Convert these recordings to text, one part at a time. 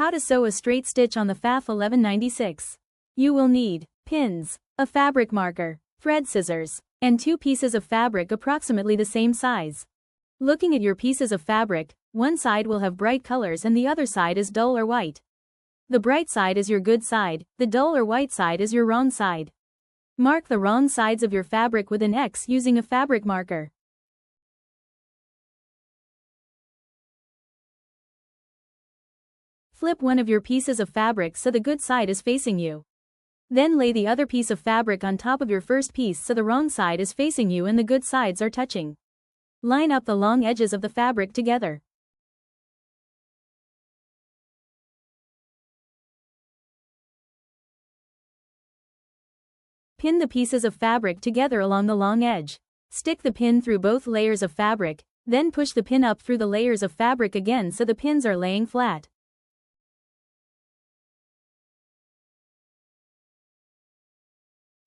How to sew a straight stitch on the Pfaff 1196. You will need pins, a fabric marker, thread scissors, and 2 pieces of fabric approximately the same size. Looking at your pieces of fabric, one side will have bright colors and the other side is dull or white. The bright side is your good side, the dull or white side is your wrong side. Mark the wrong sides of your fabric with an X using a fabric marker. Flip one of your pieces of fabric so the good side is facing you. Then lay the other piece of fabric on top of your first piece so the wrong side is facing you and the good sides are touching. Line up the long edges of the fabric together. Pin the pieces of fabric together along the long edge. Stick the pin through both layers of fabric, then push the pin up through the layers of fabric again so the pins are laying flat.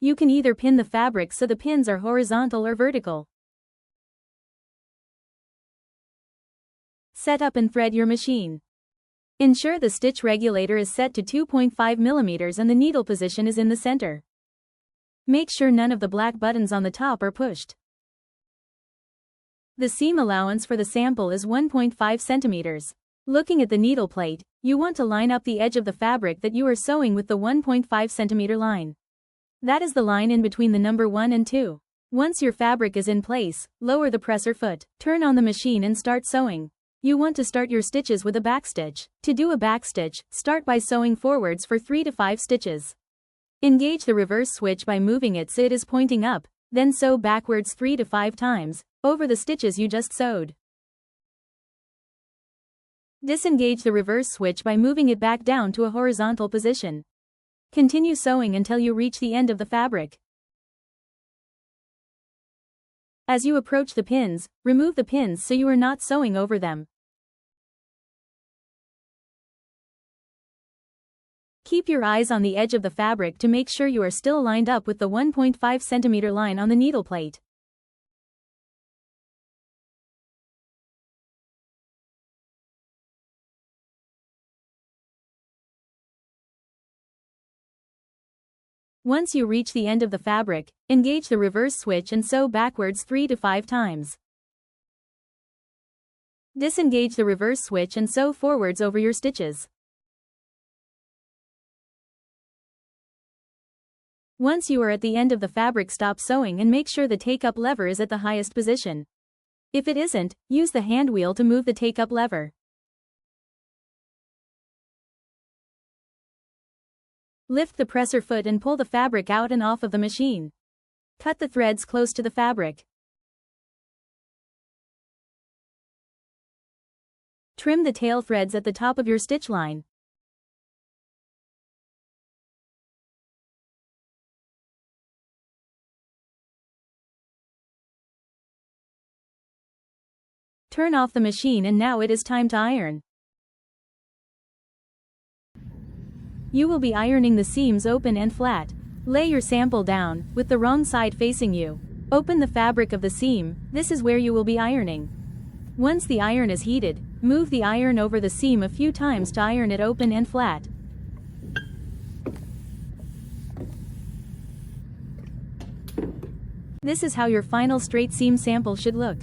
You can either pin the fabric so the pins are horizontal or vertical. Set up and thread your machine. Ensure the stitch regulator is set to 2.5 mm and the needle position is in the center. Make sure none of the black buttons on the top are pushed. The seam allowance for the sample is 1.5 cm. Looking at the needle plate, you want to line up the edge of the fabric that you are sewing with the 1.5 cm line. That is the line in between the number 1 and 2. Once your fabric is in place, lower the presser foot, turn on the machine and start sewing. You want to start your stitches with a backstitch. To do a backstitch, start by sewing forwards for 3 to 5 stitches. Engage the reverse switch by moving it so it is pointing up, then sew backwards 3 to 5 times, over the stitches you just sewed. Disengage the reverse switch by moving it back down to a horizontal position. Continue sewing until you reach the end of the fabric. As you approach the pins, remove the pins so you are not sewing over them. Keep your eyes on the edge of the fabric to make sure you are still lined up with the 1.5 cm line on the needle plate. Once you reach the end of the fabric, engage the reverse switch and sew backwards 3 to 5 times. Disengage the reverse switch and sew forwards over your stitches. Once you are at the end of the fabric, stop sewing and make sure the take-up lever is at the highest position. If it isn't, use the hand wheel to move the take-up lever. Lift the presser foot and pull the fabric out and off of the machine. Cut the threads close to the fabric. Trim the tail threads at the top of your stitch line. Turn off the machine and now it is time to iron. You will be ironing the seams open and flat. Lay your sample down, with the wrong side facing you. Open the fabric of the seam, this is where you will be ironing. Once the iron is heated, move the iron over the seam a few times to iron it open and flat. This is how your final straight seam sample should look.